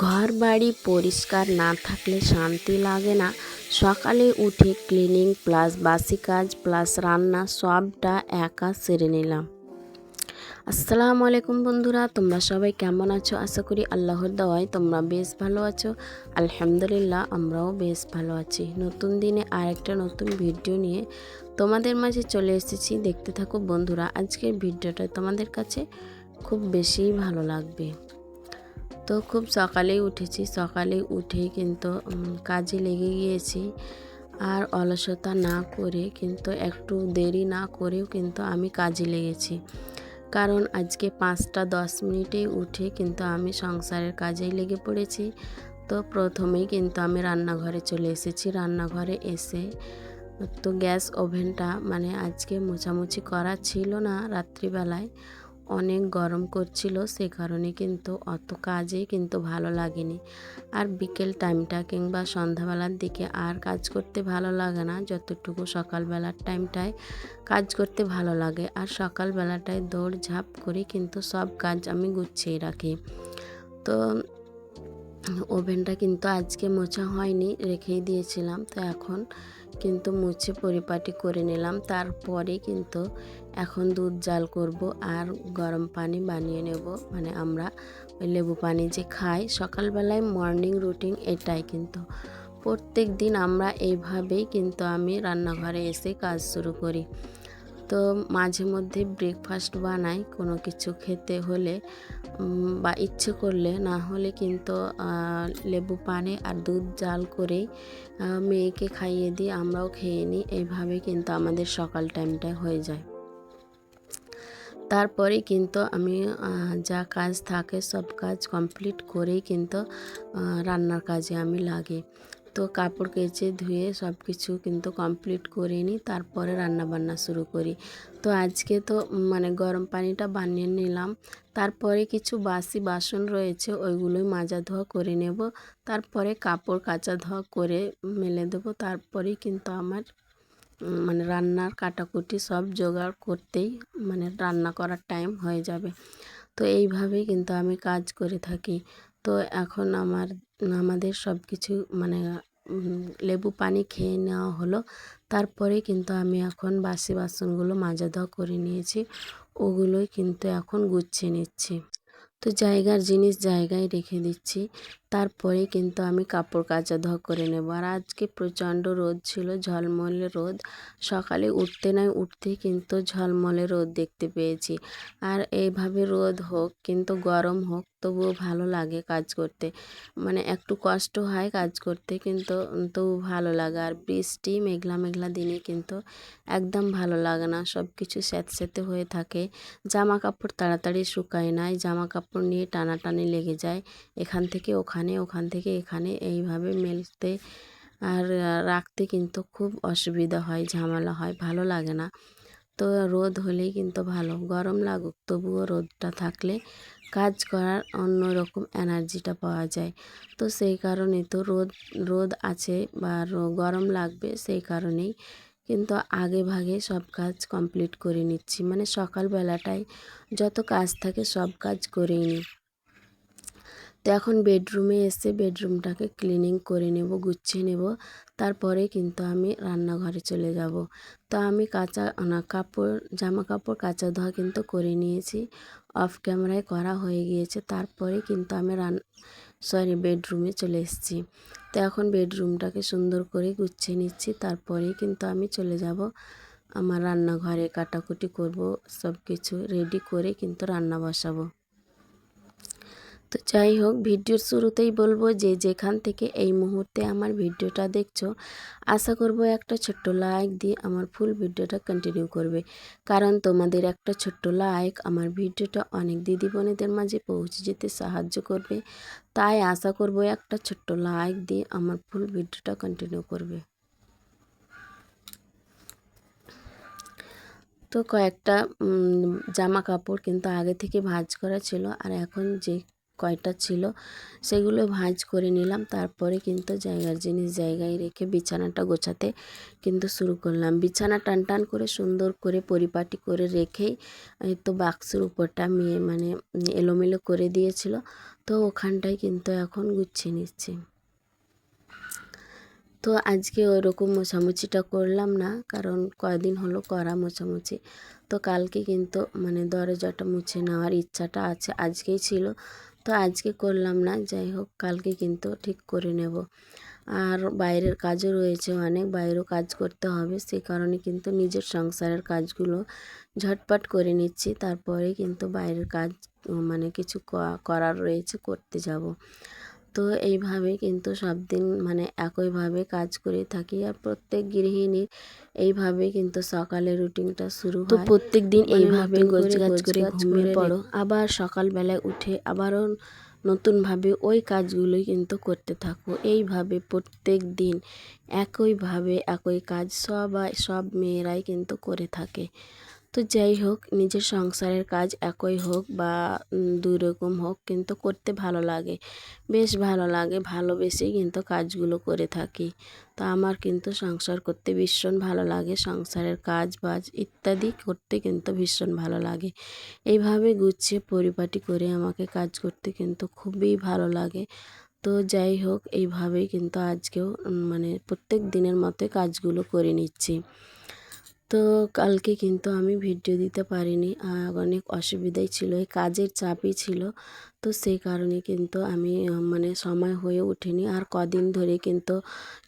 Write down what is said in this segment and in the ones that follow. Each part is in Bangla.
ঘর বাড়ি পরিষ্কার না থাকলে শান্তি লাগে না। সকালে উঠে ক্লিনিং প্লাস বাসি কাজ প্লাস রান্না সবটা একা সেরে নিলাম। আসসালামু আলাইকুম বন্ধুরা, তোমরা সবাই কেমন আছো? আশা করি আল্লাহর দোয়ায় তোমরা বেশ ভালো আছো। আলহামদুলিল্লাহ, আমরাও বেশ ভালো আছি। নতুন দিনে আরেকটা নতুন ভিডিও নিয়ে তোমাদের মাঝে চলে এসেছি। দেখতে থাকো বন্ধুরা, আজকের ভিডিওটা তোমাদের কাছে খুব বেশি ভালো লাগবে। তো খুব সকালেই উঠেছি, সকালে উঠেই কিন্তু কাজে লেগে গিয়েছি। আর অলসতা না করে কিন্তু একটু দেরি না করেও কিন্তু আমি কাজে লেগেছি, কারণ আজকে 5টা 10 মিনিটেই উঠে কিন্তু আমি সংসারের কাজেই লেগে পড়েছি। তো প্রথমেই কিন্তু আমি রান্নাঘরে চলে এসেছি। রান্নাঘরে এসে তো গ্যাস ওভেনটা আজকে মোছামুছি করা ছিল না, রাত্রিবেলায় অনেক গরম করছিল, সে কারণে কিন্তু অত কাজে কিন্তু ভালো লাগেনি। আর বিকেল টাইমটা কিংবা সন্ধ্যাবেলার দিকে আর কাজ করতে ভালো লাগে না, যতটুকু সকালবেলার টাইমটায় কাজ করতে ভালো লাগে। আর সকালবেলাটায় দৌড়ঝাঁপ করে কিন্তু সব কাজ আমি গুছিয়ে রাখি। তো ওভেনটা কিন্তু আজকে মোছা হয়নি, রেখেই দিয়েছিলাম। তো এখন কিন্তু মুছে পরিপাটি করে নিলাম। তারপরে কিন্তু এখন দুধ জাল করব আর গরম পানি বানিয়ে নেব। আমরা ওই লেবু পানি যে খাই সকালবেলায়, মর্নিং রুটিন এটাই। কিন্তু প্রত্যেক দিন আমরা এইভাবেই কিন্তু আমি রান্নাঘরে এসে কাজ শুরু করি। তো মাঝে মধ্যে ব্রেকফাস্ট বানাই কোনো কিছু খেতে হলে বা ইচ্ছে করলে, না হলে কিন্তু লেবু পানি আর দুধ জাল করেই মেয়েকে খাইয়ে দিই, আমরাও খেয়ে নিই। এইভাবে কিন্তু আমাদের সকাল টাইমটা হয়ে যায়। তারপরে কিন্তু আমি যা কাজ থাকে সব কাজ কমপ্লিট করেই কিন্তু রান্নার কাজে আমি লাগি। তো কাপড় কেচে ধুয়ে সব কিছু কিন্তু কমপ্লিট করে নিই, তারপরে রান্নাবান্না শুরু করি। তো আজকে তো গরম পানিটা বানিয়ে নিলাম। তারপরে কিছু বাসি বাসন রয়েছে, ওইগুলোই মাজা ধোয়া করে নেব। তারপরে কাপড় কাচা ধোয়া করে মেলে দেবো। তারপরেই কিন্তু আমার রান্নার কাটাকুটি সব জোগাড় করতেই রান্না করার টাইম হয়ে যাবে। তো এইভাবেই কিন্তু আমি কাজ করে থাকি। তো এখন আমাদের সব কিছু লেবু পানি খেয়ে নেওয়া হলো। তারপরে কিন্তু আমি এখন বাসি বাসনগুলো মাজা ধোয়া করে নিয়েছি, ওগুলোই কিন্তু এখন গুছিয়ে নিচ্ছি। তো জায়গার জিনিস জায়গায় রেখে দিচ্ছি। তারপরে কিন্তু আমি কাপড় কাচা ধোয়া করে নেব। আর আজকে প্রচণ্ড রোদ ছিল, ঝলমলে রোদ। সকালে উঠতে নয় উঠতেই কিন্তু ঝলমলে রোদ দেখতে পেয়েছি। আর এইভাবে রোদ হোক কিন্তু গরম হোক, তবুও ভালো লাগে কাজ করতে। একটু কষ্ট হয় কাজ করতে, কিন্তু তবু ভালো লাগে। আর বৃষ্টি মেঘলা মেঘলা দিনে কিন্তু একদম ভালো লাগে না, সব কিছু স্যাঁতস্যাঁতে হয়ে থাকে। জামা কাপড় তাড়াতাড়ি শুকায় না, জামা কাপড় নিয়ে টানাটানি লেগে যায়, এখান থেকে ওখানে ওখান থেকে এখানে, এইভাবে মেলতে আর রাখতে কিন্তু খুব অসুবিধা হয়, ঝামেলা হয়, ভালো লাগে না। তো রোদ হলেই কিন্তু ভালো, গরম লাগুক তবুও রোদটা থাকলে কাজ করার অন্যরকম এনার্জিটা পাওয়া যায়। তো সেই কারণে তো রোদ আছে বা গরম লাগবে, সেই কারণেই কিন্তু আগে ভাগে সব কাজ কমপ্লিট করে নিচ্ছি। সকালবেলাটায় যত কাজ থাকে সব কাজ করেই নিই। তো এখন বেডরুমে এসে বেডরুমটাকে ক্লিনিং করে নেব, গুছিয়ে নেব। তারপরে কিন্তু আমি রান্নাঘরে চলে যাব। তো আমি জামা কাপড় কাচা ধোয়া কিন্তু করে নিয়েছি, অফ ক্যামেরায় করা হয়ে গিয়েছে। তারপরে কিন্তু আমি বেডরুমে চলে এসেছি। তো এখন বেডরুমটাকে সুন্দর করে গুছিয়ে নিচ্ছি। তারপরেই কিন্তু আমি চলে যাব আমার রান্নাঘরে, কাটাকুটি করব, সব কিছু রেডি করে কিন্তু রান্না বসাবো। তো যাই হোক, ভিডিওর শুরুতেই বলবো যে যেখান থেকে এই মুহূর্তে আমার ভিডিওটা দেখছো, আশা করব একটা ছোট্ট লাইক দিয়ে আমার ফুল ভিডিওটা কন্টিনিউ করবে। কারণ তোমাদের একটা ছোট্ট লাইক আমার ভিডিওটা অনেক দিদি বোনেদের মাঝে পৌঁছে যেতে সাহায্য করবে। তাই আশা করব একটা ছোট্ট লাইক দিয়ে আমার ফুল ভিডিওটা কন্টিনিউ করবে। তো কয়েকটা জামা কাপড় কিন্তু আগে থেকে ভাঁজ করা ছিল, আর এখন যে কয়টা ছিল সেগুলো ভাঁজ করে নিলাম। তারপরে কিন্তু জায়গার জিনিস জায়গায় রেখে বিছানাটা গোছাতে কিন্তু শুরু করলাম। বিছানা টান টান করে সুন্দর করে পরিপাটি করে রেখেই এই তো বাক্সের উপরটা মানে এলোমেলো করে দিয়েছিল, তো ওখানটায় কিন্তু এখন গুছিয়ে নিচ্ছি। তো আজকে ওইরকম মোছামুছিটা করলাম না, কারণ কয়দিন হলো করা মোছামুছি। তো কালকে কিন্তু মানে দরজাটা মুছে নেওয়ার ইচ্ছাটা আছে, আজকেই ছিল, তো আজকে করলাম না। যাই হোক, কালকে কিন্তু ঠিক করে নেব। আর বাইরের কাজও রয়েছে অনেক, বাইরেও কাজ করতে হবে, সেই কারণে কিন্তু নিজের সংসারের কাজগুলো ঝটপট করে নিচ্ছি। তারপরে কিন্তু বাইরের কাজ মানে কিছু করার রয়েছে, করতে যাব। তো এইভাবে কিন্তু সব দিন মানে একইভাবে কাজ করে থাকি। আর প্রত্যেক গৃহিণীর এইভাবে কিন্তু সকালের রুটিনটা শুরু হয়। তো প্রত্যেক দিন এইভাবে গোছগাছ করে ঘুমিয়ে পড়ো, আবার সকালবেলায় উঠে আবারও নতুনভাবে ওই কাজগুলোই কিন্তু করতে থাকো। এইভাবে প্রত্যেক দিন একইভাবে একই কাজ সব মেয়েরাই কিন্তু করে থাকে। তো যাই হোক, নিজের সংসারের কাজ একই হোক বা দুই রকম হোক, কিন্তু করতে ভালো লাগে, বেশ ভালো লাগে, ভালোবেসেই কিন্তু কাজগুলো করে থাকি। তো আমার কিন্তু সংসার করতে ভীষণ ভালো লাগে, সংসারের কাজ বাজ ইত্যাদি করতে কিন্তু ভীষণ ভালো লাগে। এইভাবে গুছিয়ে পরিপাটি করে আমাকে কাজ করতে কিন্তু খুবই ভালো লাগে। তো যাই হোক, এইভাবেই কিন্তু আজকেও মানে প্রত্যেক দিনের মতোই কাজগুলো করে নিচ্ছি। তো কালকে কিন্তু আমি ভিডিও দিতে পারিনি, অনেক অসুবিধাই ছিল, এই কাজের চাপই ছিল। তো সেই কারণে কিন্তু আমি মানে সময় হয়ে ওঠেনি। আর কদিন ধরে কিন্তু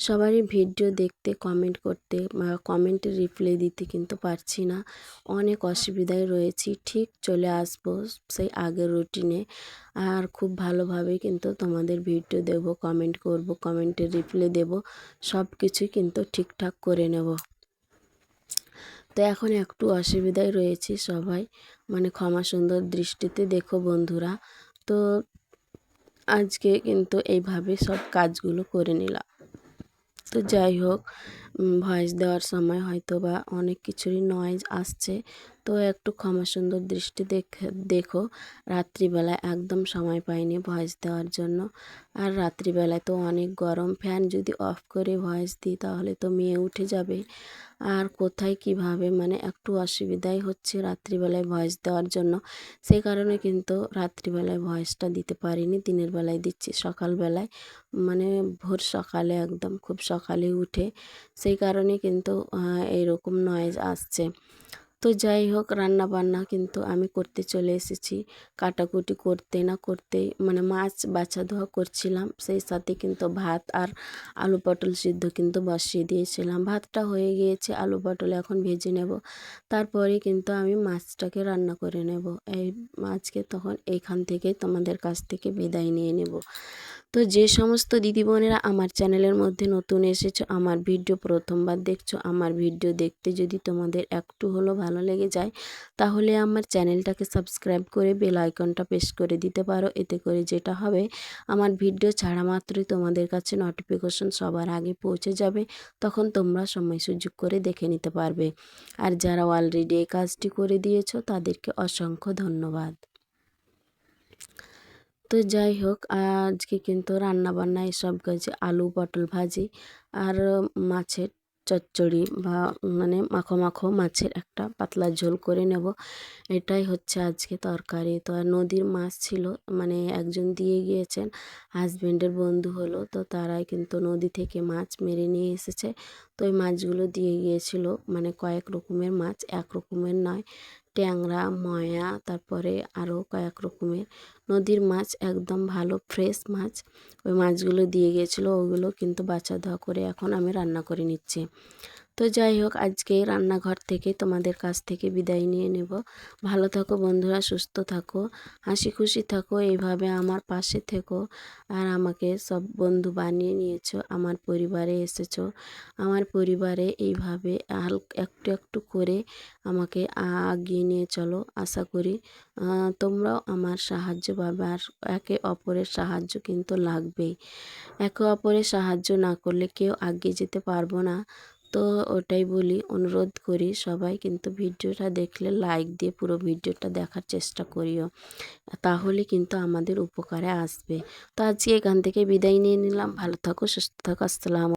সবারই ভিডিও দেখতে, কমেন্ট করতে, কমেন্টে রিপ্লাই দিতে কিন্তু পারছি না, অনেক অসুবিধায় রয়েছি। ঠিক চলে আসবো সেই আগের রুটিনে, আর খুব ভালোভাবে কিন্তু তোমাদের ভিডিও দেবো, কমেন্ট করব, কমেন্টে রিপ্লাই দেব, সব কিছুই কিন্তু ঠিকঠাক করে নেব। তো এখন একটু অসুবিধায় রয়েছি, সবাই মানে ক্ষমা সুন্দর দৃষ্টিতে দেখো বন্ধুরা। তো আজকে কিন্তু এইভাবে সব কাজগুলো করে নিলাম। তো যাই হোক, ভয়েস দেওয়ার সময় হয়তো বা অনেক কিছুরই নয়েজ আসছে, তো একটু ক্ষমা সুন্দর দৃষ্টি দেখো। রাত্রিবেলায় একদম সময় পাইনি ভয়েস দেওয়ার জন্য। আর রাত্রিবেলায় তো অনেক গরম, ফ্যান যদি অফ করে ভয়েস দিই তাহলে তো মেয়ে উঠে যাবে। আর কোথায় কিভাবে মানে একটু অসুবিধাই হচ্ছে রাত্রিবেলায় ভয়েস দেওয়ার জন্য, সেই কারণে কিন্তু রাত্রিবেলায় ভয়েসটা দিতে পারিনি, দিনের বেলায় দিচ্ছি, সকালবেলায় মানে ভোর সকালে একদম খুব সকালে উঠে, সেই কারণে কিন্তু এইরকম নয়েজ আসছে। তো যাই হোক, রান্না বান্না কিন্তু আমি করতে চলে এসেছি, কাটাকুটি করতে না করতেই মানে মাছ বাছা ধোয়া করছিলাম, সেই সাথে কিন্তু ভাত আর আলু পটল সিদ্ধ কিন্তু বসিয়ে দিয়েছিলাম। ভাতটা হয়ে গিয়েছে, আলু পটল এখন ভেজে নেব, তারপরে কিন্তু আমি মাছটাকে রান্না করে নেব। এই মাছকে তখন এইখান থেকেই তোমাদের কাছ থেকে বিদায় নিয়ে নেব। তো যে সমস্ত দিদি বোনেরা আমার চ্যানেলের মধ্যে নতুন এসেছো, আমার ভিডিও প্রথমবার দেখছো, আমার ভিডিও দেখতে যদি তোমাদের একটু হলো ভালো লেগে যায়, তাহলে আমার চ্যানেলটাকে সাবস্ক্রাইব করে বেল আইকনটা প্রেস করে দিতে পারো। এতে করে যেটা হবে, আমার ভিডিও ছাড়া মাত্রই তোমাদের কাছে নোটিফিকেশন সবার আগে পৌঁছে যাবে, তখন তোমরা সময় সুযোগ করে দেখে নিতে পারবে। আর যারা অলরেডি এই কাজটি করে দিয়েছো তাদেরকে অসংখ্য ধন্যবাদ। তো যাই হোক, আজকে কিন্তু রান্নাবান্না এসব কাজে আলু পটল ভাজি আর মাছের চচ্চড়ি বা মানে মাখো মাখো মাছের একটা পাতলা ঝোল করে নেব, এটাই হচ্ছে আজকে তরকারি। তো আর নদীর মাছ ছিল, মানে একজন দিয়ে গিয়েছেন, হাজব্যান্ডের বন্ধু হলো, তো তারাই কিন্তু নদী থেকে মাছ মেরে নিয়ে এসেছে। তো ওই মাছগুলো দিয়ে গিয়েছিল, মানে কয়েক রকমের মাছ, এক রকমের নয়, ট্যাংরা, ময়া, তারপরে আরও কয়েক রকমের নদীর মাছ, একদম ভালো ফ্রেশ মাছ, ওই মাছগুলো দিয়ে গিয়েছিলো। ওগুলো কিন্তু বাছা ধোয়া করে এখন আমি রান্না করে নিচ্ছি। তো যাই হোক, আজকে রান্নাঘর থেকে তোমাদের কাছ থেকে বিদায় নিয়ে নেব। ভালো থাকো বন্ধুরা, সুস্থ থাকো, হাসি খুশি থাকো, এইভাবে আমার পাশে থেকো। আর আমাকে সব বন্ধু বানিয়ে নিয়েছো, আমার পরিবারে এসেছো, আমার পরিবারে এইভাবে একটু একটু করে আমাকে আগিয়ে নিয়ে চলো। আশা করি তোমরাও আমার সাহায্য পাবে। আর একে অপরের সাহায্য কিন্তু লাগবেই, একে অপরের সাহায্য না করলে কেউ এগিয়ে যেতে পারবো না। তো ওটাই বলি, অনুরোধ করি সবাই কিন্তু ভিডিওটা দেখলে লাইক দিয়ে পুরো ভিডিওটা দেখার চেষ্টা করিও, তাহলে কিন্তু আমাদের উপকারে আসবে। তো আজকে এখান থেকে বিদায় নিয়ে নিলাম। ভালো থাকো, সুস্থ থাকো। আসসালাম।